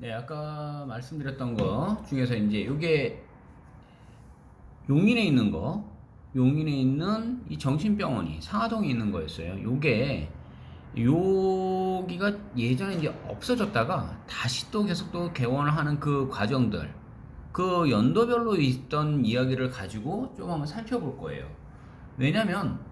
네, 아까 말씀드렸던 거 중에서 이제 요게 용인에 있는 거, 용인에 있는 이 정신병원이 상하동에 있는 거였어요. 요게 여기가 예전에 이제 없어졌다가 다시 또 계속 또 개원을 하는 그 과정들, 그 연도별로 있던 이야기를 가지고 좀 한번 살펴볼 거예요. 왜냐면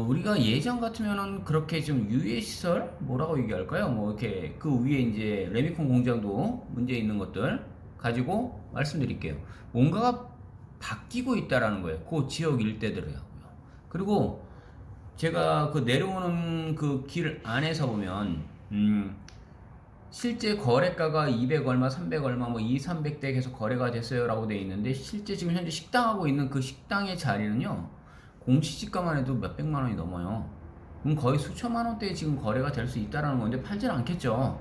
우리가 예전 같으면은 그렇게 좀 유해시설 뭐라고 얘기할까요? 뭐 이렇게 그 위에 이제 레미콘 공장도 문제 있는 것들 가지고 말씀드릴게요. 뭔가가 바뀌고 있다라는 거예요. 그 지역 일대들이요. 그리고 제가 그 내려오는 그 길 안에서 보면 실제 거래가가 200 얼마, 300 얼마, 뭐 2, 300대 계속 거래가 됐어요라고 돼 있는데 실제 지금 현재 식당하고 있는 그 식당의 자리는요. 공시지가만 해도 몇백만 원이 넘어요. 그럼 거의 수천만 원대에 지금 거래가 될 수 있다라는 건데 팔질 않겠죠.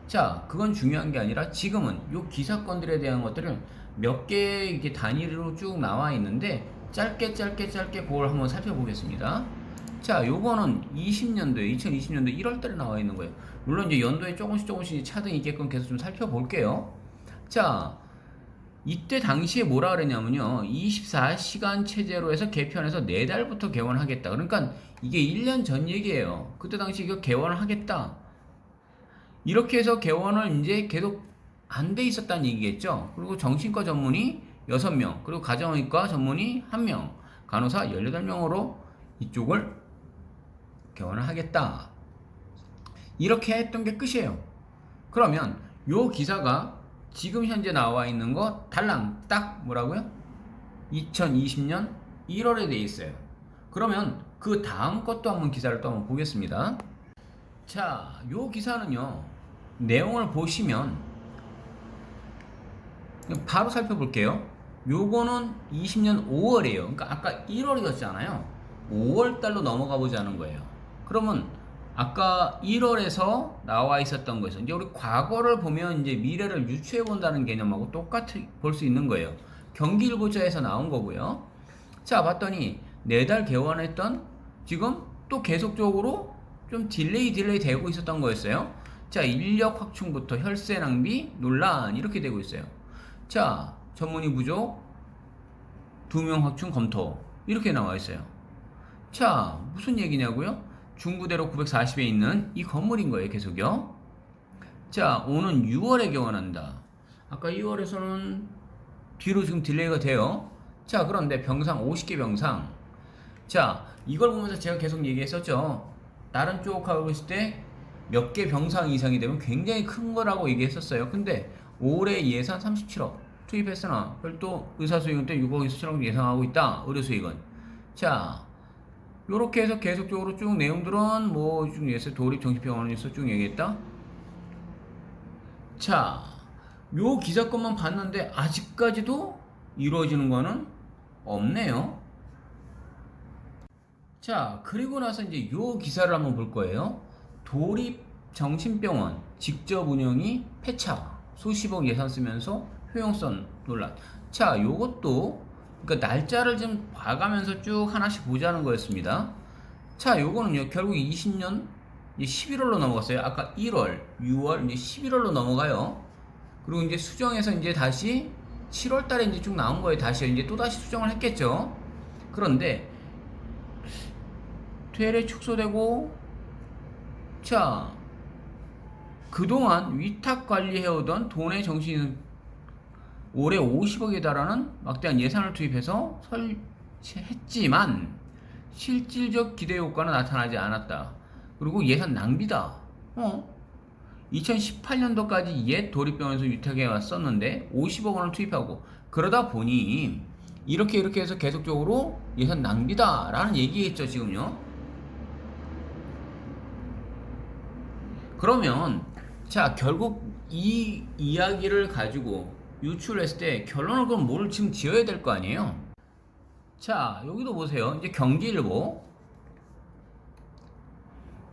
자, 그건 중요한 게 아니라 지금은 요 기사건들에 대한 것들을 몇 개 이렇게 단위로 쭉 나와 있는데 짧게 그걸 한번 살펴보겠습니다. 자, 요거는 2020년도 1월달에 나와 있는 거예요. 물론 이제 연도에 조금씩 차등이 있게끔 계속 좀 살펴볼게요. 자, 이때 당시에 뭐라 그랬냐면요. 24시간 체제로 해서 개편해서 4달부터 개원하겠다. 그러니까 이게 1년 전 얘기예요. 그때 당시 이거 개원을 하겠다. 이렇게 해서 개원을 이제 계속 안 돼 있었다는 얘기겠죠. 그리고 정신과 전문의 6명, 그리고 가정의과 전문의 1명, 간호사 18명으로 이쪽을 개원을 하겠다. 이렇게 했던 게 끝이에요. 그러면 요 기사가 지금 현재 나와 있는 거 달랑 딱 뭐라고요? 2020년 1월에 돼 있어요. 그러면 그 다음 것도 한번 기사를 또 한번 보겠습니다. 자, 요 기사는요. 내용을 보시면 바로 살펴볼게요. 요거는 20년 5월이에요. 그러니까 아까 1월이었잖아요. 5월 달로 넘어가 보자는 거예요. 그러면 아까 1월에서 나와 있었던 거에서 이제 우리 과거를 보면 이제 미래를 유추해 본다는 개념하고 똑같이 볼 수 있는 거예요. 경기일보자에서 나온 거고요. 자, 봤더니 4달 개원했던 지금 또 계속적으로 좀 딜레이 되고 있었던 거였어요. 자, 인력 확충부터 혈세 낭비 논란 이렇게 되고 있어요. 자, 전문의 부족 2명 확충 검토 이렇게 나와 있어요. 자, 무슨 얘기냐고요? 중부대로 940에 있는 이 건물인 거예요, 계속요. 자, 오는 6월에 개원한다. 아까 2월에서는 뒤로 지금 딜레이가 돼요. 자, 그런데 병상 50개 병상. 자, 이걸 보면서 제가 계속 얘기했었죠. 다른 쪽하고 있을 때 몇 개 병상 이상이 되면 굉장히 큰 거라고 얘기했었어요. 근데 올해 예산 37억 투입했으나 별도 의사 수익은 때 6억 2천억 예상하고 있다. 의료 수익은. 자, 요렇게 해서 계속적으로 쭉 내용들은 뭐 중에서 도립 정신병원에서 쭉 얘기했다. 자, 요 기사 것만 봤는데 아직까지도 이루어지는 거는 없네요. 자, 그리고 나서 이제 요 기사를 한번 볼 거예요. 도립 정신병원 직접 운영이 폐차 수십억 예산 쓰면서 효용성 논란. 자, 요것도 그러니까 날짜를 좀 봐가면서 쭉 하나씩 보자는 거였습니다. 자, 요거는요 결국 20년 11월로 넘어갔어요. 아까 1월, 6월, 이제 11월로 넘어가요. 그리고 이제 수정해서 이제 다시 7월 달에 이제 쭉 나온 거예요. 다시 이제 또 다시 수정을 했겠죠. 그런데 퇴례 축소되고, 자, 그동안 위탁 관리해오던 돈의 정신 올해 50억에 달하는 막대한 예산을 투입해서 설치했지만 실질적 기대 효과는 나타나지 않았다. 그리고 예산 낭비다. 2018년도까지 옛 도립병원에서 위탁해 왔었는데 50억 원을 투입하고 그러다 보니 이렇게 해서 계속적으로 예산 낭비다라는 얘기겠죠, 지금요. 그러면 자, 결국 이 이야기를 가지고 유출했을 때 결론을 그럼 뭘 지금 지어야 될 거 아니에요? 자, 여기도 보세요. 이제 경기일보.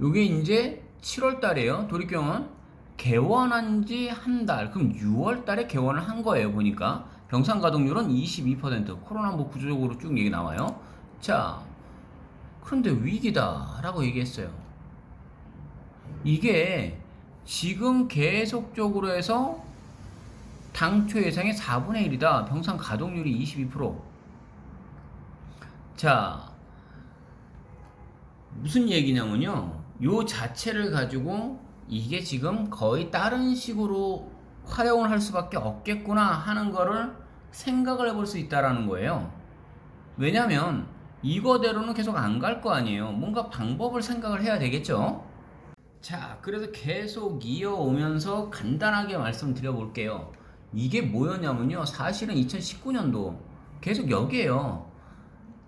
요게 이제 7월 달이에요. 도립병원 개원한 지 한 달. 그럼 6월 달에 개원을 한 거예요. 보니까 병상 가동률은 22%. 코로나 뭐 구조적으로 쭉 얘기 나와요. 자, 그런데 위기다라고 얘기했어요. 이게 지금 계속적으로 해서 당초 예상의 4분의 1이다. 병상 가동률이 22%. 자, 무슨 얘기냐면요. 요 자체를 가지고 이게 지금 거의 다른 식으로 활용을 할 수밖에 없겠구나 하는 거를 생각을 해볼 수 있다라는 거예요. 왜냐면 이거대로는 계속 안 갈 거 아니에요. 뭔가 방법을 생각을 해야 되겠죠. 자, 그래서 계속 이어오면서 간단하게 말씀드려 볼게요. 이게 뭐였냐면요. 사실은 2019년도 계속 여기에요.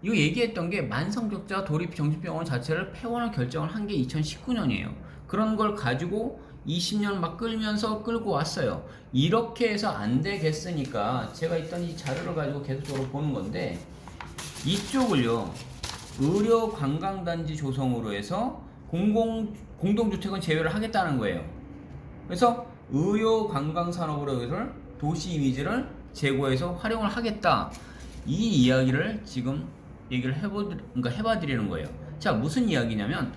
이거 얘기했던 게 만성적자 도립 정신병원 자체를 폐원을 결정을 한 게 2019년이에요. 그런 걸 가지고 20년 막 끌면서 끌고 왔어요. 이렇게 해서 안 되겠으니까 제가 있던 이 자료를 가지고 계속적으로 보는 건데, 이쪽을요, 의료관광단지 조성으로 해서 공동주택은 제외를 하겠다는 거예요. 그래서 의료관광산업으로 해서 도시 이미지를 제고해서 활용을 하겠다. 이 이야기를 지금 얘기를 그러니까 해봐드리는 거예요. 자, 무슨 이야기냐면,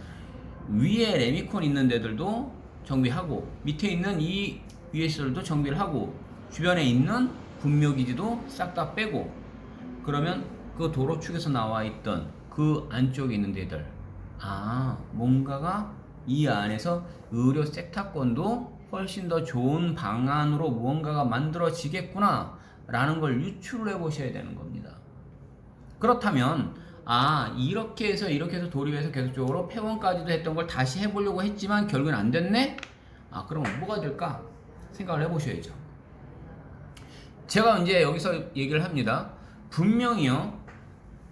위에 레미콘 있는 데들도 정비하고, 밑에 있는 이 위에 시설도 정비를 하고, 주변에 있는 분묘기지도 싹 다 빼고, 그러면 그 도로축에서 나와 있던 그 안쪽에 있는 데들, 뭔가가 이 안에서 의료 섹터권도 훨씬 더 좋은 방안으로 무언가가 만들어지겠구나 라는 걸 유추를 해 보셔야 되는 겁니다. 그렇다면 이렇게 해서 도립해서 계속적으로 폐원까지도 했던 걸 다시 해보려고 했지만 결국엔 안 됐네? 그러면 뭐가 될까? 생각을 해보셔야죠. 제가 이제 여기서 얘기를 합니다. 분명히요,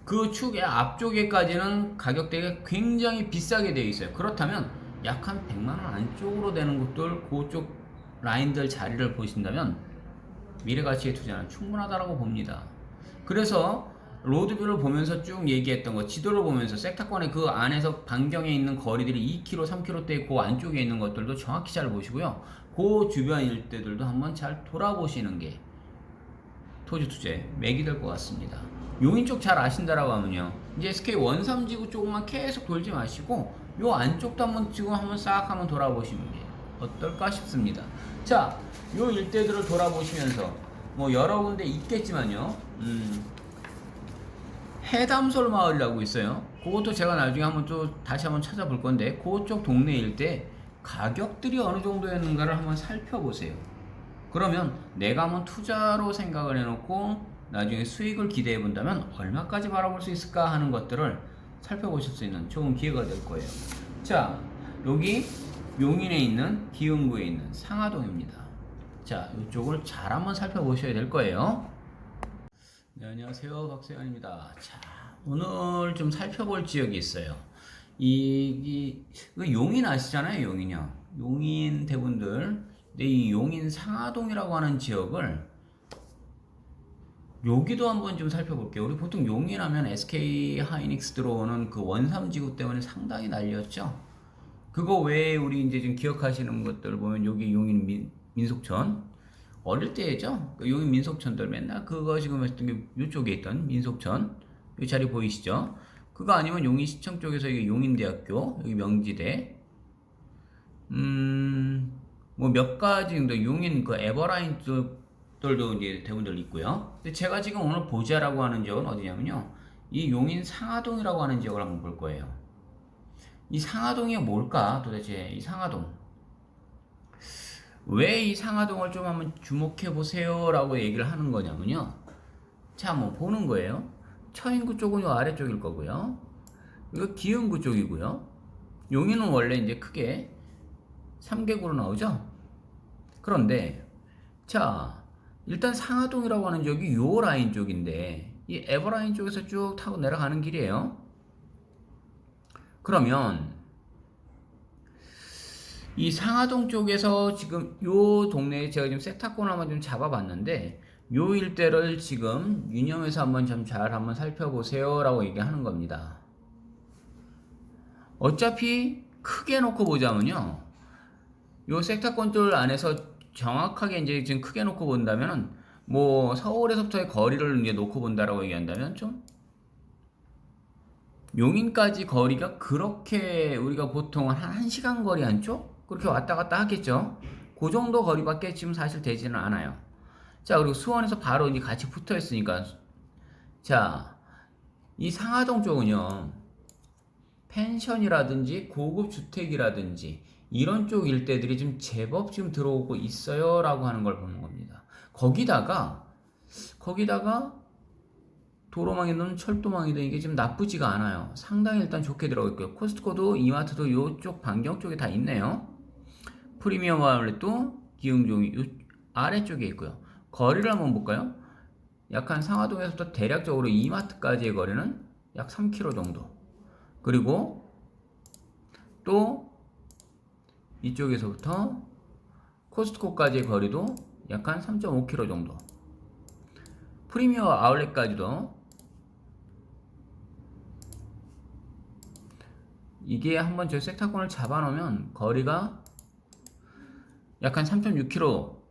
그 축의 앞쪽에까지는 가격대가 굉장히 비싸게 되어 있어요. 그렇다면 약 한 100만원 안쪽으로 되는 곳들, 그쪽 라인들 자리를 보신다면 미래가치의 투자는 충분하다고 봅니다. 그래서 로드뷰를 보면서 쭉 얘기했던 거, 지도를 보면서 섹터권의 그 안에서 반경에 있는 거리들이 2km, 3km대 그 안쪽에 있는 것들도 정확히 잘 보시고요. 그 주변 일대들도 한번 잘 돌아보시는 게 토지 투자에 맥이 될 것 같습니다. 용인 쪽 잘 아신다라고 하면요, 이제 SK 원삼지구 쪽만 계속 돌지 마시고 요 안쪽도 한번 싹 한번 돌아보시면 어떨까 싶습니다. 자, 요 일대들을 돌아보시면서 뭐 여러 군데 있겠지만요, 해담솔 마을이라고 있어요. 그것도 제가 나중에 다시 한번 찾아볼 건데, 그쪽 동네 일대 가격들이 어느 정도였는가를 한번 살펴보세요. 그러면 내가 한번 투자로 생각을 해놓고 나중에 수익을 기대해 본다면 얼마까지 바라볼 수 있을까 하는 것들을 살펴보실 수 있는 좋은 기회가 될 거예요. 자, 여기 용인에 있는 기흥구에 있는 상하동입니다. 자, 이쪽을 잘 한번 살펴보셔야 될 거예요. 네, 안녕하세요, 박세현입니다. 자, 오늘 좀 살펴볼 지역이 있어요. 용인 아시잖아요, 용인이요. 용인 대분들. 근데 이 용인 상하동이라고 하는 지역을 여기도 한번 좀 살펴볼게요. 우리 보통 용인 하면 SK 하이닉스 들어오는 그 원삼지구 때문에 상당히 난리였죠. 그거 외에 우리 이제 좀 기억하시는 것들 보면 여기 용인 민속촌, 어릴 때죠. 그 용인 민속촌들 맨날 그거 지금 했던 게 이쪽에 있던 민속촌, 이 자리 보이시죠? 그거 아니면 용인시청 쪽에서 이게 용인대학교, 여기 명지대, 뭐 몇 가지 정도 용인 그 에버라인 쪽들도 이제 대부분들 있고요. 근데 제가 지금 오늘 보자라고 하는 지역은 어디냐면요, 이 용인 상하동이라고 하는 지역을 한번 볼 거예요. 이 상하동이 뭘까? 도대체 이 상하동, 왜 이 상하동을 좀 한번 주목해 보세요 라고 얘기를 하는 거냐면요, 자, 한번 보는 거예요. 처인구 쪽은 요 아래쪽일 거고요, 이거 기흥구 쪽이고요, 용인은 원래 이제 크게 3개구로 나오죠. 그런데 자, 일단 상하동이라고 하는 지역이 요 라인 쪽인데 이 에버라인 쪽에서 쭉 타고 내려가는 길이에요. 그러면 이 상하동 쪽에서 지금 요 동네에 제가 지금 섹터권을 한번 좀 잡아봤는데, 요 일대를 지금 유념해서 한번 좀 잘 한번 살펴보세요 라고 얘기하는 겁니다. 어차피 크게 놓고 보자면요, 요 섹터권 들 안에서 정확하게 이제 지금 크게 놓고 본다면은, 뭐 서울에서부터의 거리를 이제 놓고 본다라고 얘기한다면 좀 용인까지 거리가 그렇게 우리가 보통 한 1시간 거리 안쪽? 그렇게 왔다 갔다 하겠죠. 그 정도 거리밖에 지금 사실 되지는 않아요. 자, 그리고 수원에서 바로 이제 같이 붙어 있으니까, 자, 이 상하동 쪽은요, 펜션이라든지 고급 주택이라든지 이런 쪽 일대들이 지금 제법 지금 들어오고 있어요라고 하는 걸 보는 겁니다. 거기다가 도로망이든 철도망이든 이게 지금 나쁘지가 않아요. 상당히 일단 좋게 들어가 있고요. 코스트코도 이마트도 이쪽 반경 쪽에 다 있네요. 프리미엄 아울렛도 기흥종이 이 아래쪽에 있고요. 거리를 한번 볼까요? 약 한 상하동에서부터 대략적으로 이마트까지의 거리는 약 3km 정도. 그리고 또 이쪽에서부터 코스트코까지의 거리도 약 한 3.5km 정도. 프리미엄 아울렛까지도 이게 한번 저 섹타권을 잡아놓으면 거리가 약 한 3.6km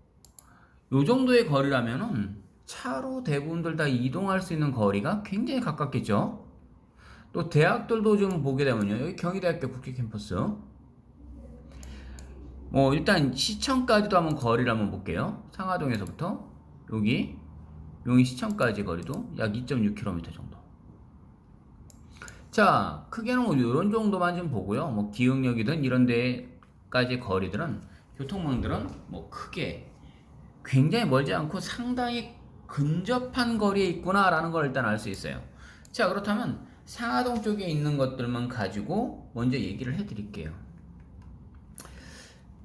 요 정도의 거리라면은 차로 대부분들 다 이동할 수 있는 거리가 굉장히 가깝겠죠. 또 대학들도 좀 보게 되면요, 여기 경희대학교 국제캠퍼스, 일단 시청까지도 한번 거리를 한번 볼게요. 상하동에서부터 여기 용인 시청까지 거리도 약 2.6km 정도. 자, 크게는 뭐 이런 정도만 좀 보고요. 뭐 기흥역이든 이런 데까지 거리들은, 교통망들은 뭐 크게 굉장히 멀지 않고 상당히 근접한 거리에 있구나라는 걸 일단 알 수 있어요. 자, 그렇다면 상하동 쪽에 있는 것들만 가지고 먼저 얘기를 해드릴게요.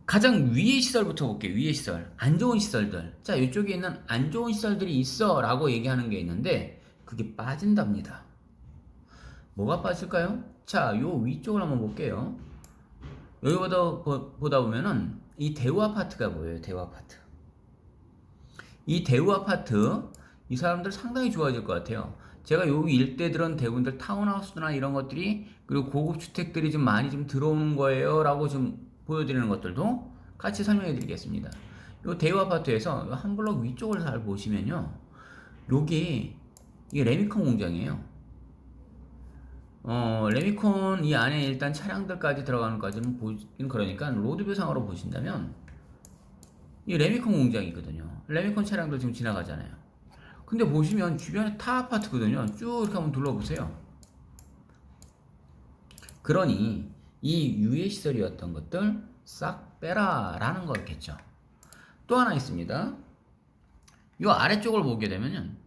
가장 위의 시설부터 볼게요. 위의 시설, 안 좋은 시설들. 자, 이쪽에 있는 안 좋은 시설들이 있어 라고 얘기하는 게 있는데 그게 빠진답니다. 뭐가 빠질까요? 자, 요 위쪽을 한번 볼게요. 여기 보다 보면은 이 대우 아파트가 보여요. 대우 아파트. 이 대우 아파트, 이 사람들 상당히 좋아질 것 같아요. 제가 여기 일대들은 대부분들 타운하우스나 이런 것들이, 그리고 고급 주택들이 좀 많이 좀 들어오는 거예요 라고 좀 보여드리는 것들도 같이 설명해 드리겠습니다. 이 대우 아파트에서 한 블럭 위쪽을 잘 보시면요, 이게 레미콘 공장이에요. 레미콘 이 안에 일단 차량들까지 들어가는 것까지는 보긴, 그러니까 로드뷰상으로 보신다면 이 레미콘 공장이거든요. 레미콘 차량들 지금 지나가잖아요. 근데 보시면 주변에 타 아파트거든요. 쭉 이렇게 한번 둘러보세요. 그러니 이 유해 시설이었던 것들 싹 빼라라는 거겠죠. 또 하나 있습니다. 이 아래쪽을 보게 되면은,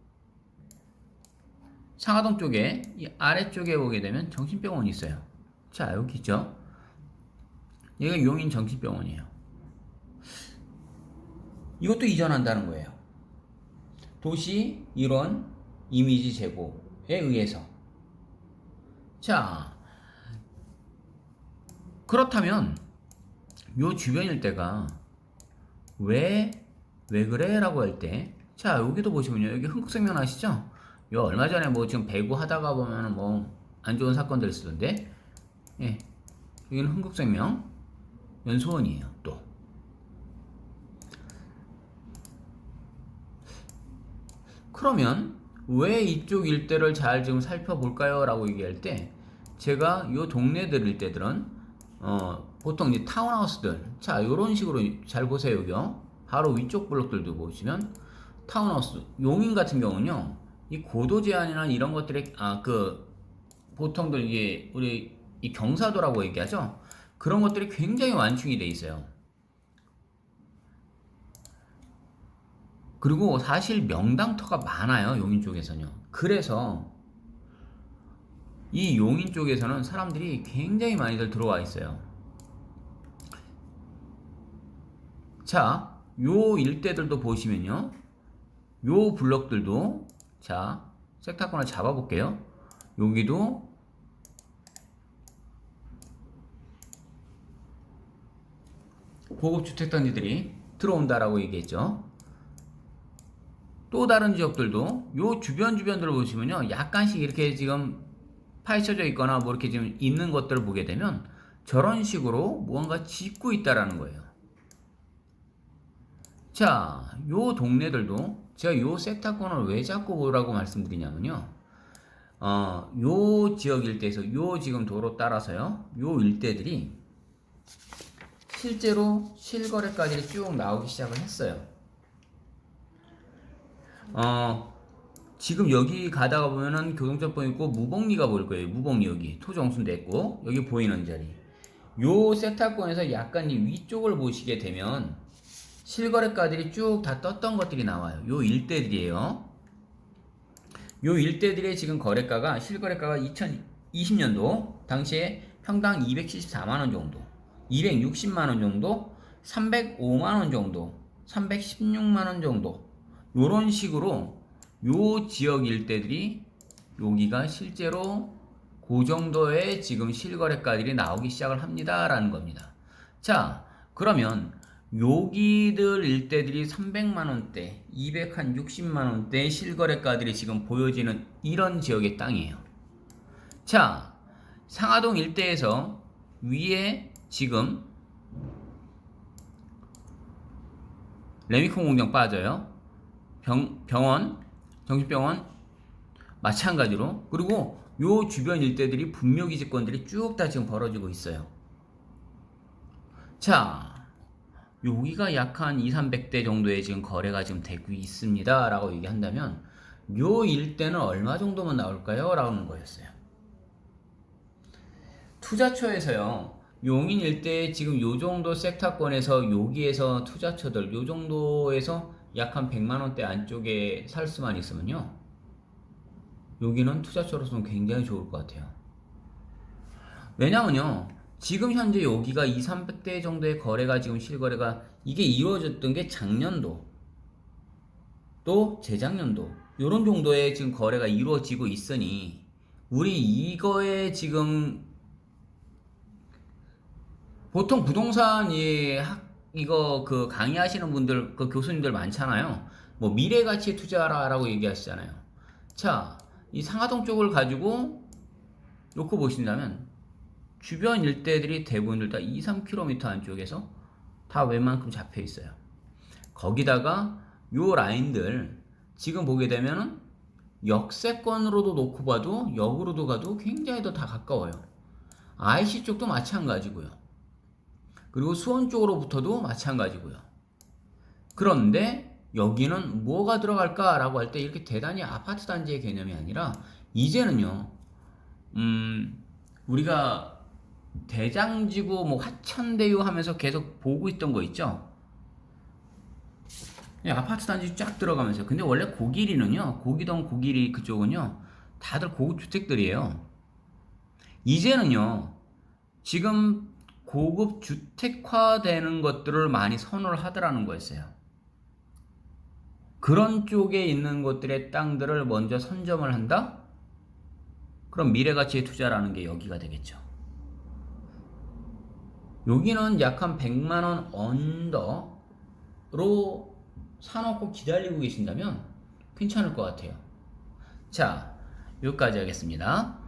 상하동 쪽에 이 아래쪽에 보게 되면 정신병원이 있어요. 자, 여기 있죠. 여기가 용인 정신병원이에요. 이것도 이전한다는 거예요. 도시 일원 이미지 제고에 의해서. 자, 그렇다면 요 주변 일대가 왜 그래? 라고 할 때, 자, 여기도 보시면요, 여기 흥국생명 아시죠? 요 얼마 전에 뭐 지금 배구 하다가 보면은 뭐 안 좋은 사건들 있었는데, 예, 여기는 흥국생명 연수원이에요. 또 그러면 왜 이쪽 일대를 잘 좀 살펴볼까요? 라고 얘기할 때, 제가 요 동네들 일대들은 보통 이제 타운하우스들, 자, 요런 식으로 잘 보세요. 여기요, 바로 위쪽 블록들도 보시면 타운하우스, 용인 같은 경우는요, 이 고도 제한이나 이런 것들이, 보통들 이게 우리 이 경사도라고 얘기하죠. 그런 것들이 굉장히 완충이 돼 있어요. 그리고 사실 명당터가 많아요. 용인 쪽에서는요. 그래서 이 용인 쪽에서는 사람들이 굉장히 많이들 들어와 있어요. 자, 요 일대들도 보시면요, 요 블럭들도, 자, 섹타권을 잡아볼게요. 여기도 고급 주택단지들이 들어온다라고 얘기했죠. 또 다른 지역들도 요 주변들을 보시면요, 약간씩 이렇게 지금 파헤쳐져 있거나 뭐 이렇게 지금 있는 것들을 보게 되면 저런 식으로 무언가 짓고 있다라는 거예요. 자, 요 동네들도 제가 요 섹타권을 왜 자꾸 보라고 말씀드리냐면요, 요 지역 일대에서 요 지금 도로 따라서요, 요 일대들이 실제로 실거래가들이 쭉 나오기 시작을 했어요. 지금 여기 가다가 보면은 교동점포 있고 무복리가 보일 거예요. 무복리 여기 토종순대 있고 여기 보이는 자리. 요 세타권에서 약간 이 위쪽을 보시게 되면 실거래가들이 쭉 다 떴던 것들이 나와요. 요 일대들이에요. 요 일대들의 지금 거래가가 실거래가가 2020년도 당시에 평당 274만원 정도, 260만원 정도, 305만원 정도, 316만원 정도 요런 식으로 요 지역 일대들이 여기가 실제로 그 정도의 지금 실거래가들이 나오기 시작을 합니다 라는 겁니다. 자, 그러면 여기들 일대들이 300만원대, 260만원대 실거래가들이 지금 보여지는 이런 지역의 땅이에요. 자, 상하동 일대에서 위에 지금 레미콘 공장 빠져요. 병원, 정신병원 마찬가지로. 그리고 요 주변 일대들이 분묘기지권들이 쭉 다 지금 벌어지고 있어요. 자, 여기가 약 한 200~300대 정도의 지금 거래가 지금 되고 있습니다 라고 얘기한다면 요 일대는 얼마 정도면 나올까요? 라는 거였어요. 투자처에서요, 용인 일대에 지금 요 정도 섹터권에서 여기에서 투자처들 요 정도에서 약 한 100만원대 안쪽에 살 수만 있으면요, 여기는 투자처로서는 굉장히 좋을 것 같아요. 왜냐면요, 지금 현재 여기가 200~300대 정도의 거래가 지금 실거래가 이게 이루어졌던 게 작년도 또 재작년도 요런 정도의 지금 거래가 이루어지고 있으니 우리 이거에 지금 보통 부동산 이거 그 강의하시는 분들 그 교수님들 많잖아요. 뭐 미래가치에 투자하라라고 얘기하시잖아요. 자, 이 상하동 쪽을 가지고 놓고 보신다면 주변 일대들이 대부분들 다 2~3km 안쪽에서 다 웬만큼 잡혀 있어요. 거기다가 요 라인들 지금 보게 되면은 역세권으로도 놓고 봐도 역으로도 가도 굉장히 더 다 가까워요. IC 쪽도 마찬가지고요. 그리고 수원 쪽으로부터도 마찬가지고요. 그런데 여기는 뭐가 들어갈까라고 할 때 이렇게 대단히 아파트 단지의 개념이 아니라 이제는요, 우리가 대장지구 뭐 화천대유 하면서 계속 보고 있던 거 있죠? 아파트 단지 쫙 들어가면서. 근데 원래 고길이는요, 고기동 고길이 그쪽은요, 다들 고급 주택들이에요. 이제는요, 지금 고급 주택화되는 것들을 많이 선호를 하더라는 거였어요. 그런 쪽에 있는 것들의 땅들을 먼저 선점을 한다? 그럼 미래가치의 투자라는 게 여기가 되겠죠. 여기는 약 한 100만원 언더로 사놓고 기다리고 계신다면 괜찮을 것 같아요. 자, 여기까지 하겠습니다.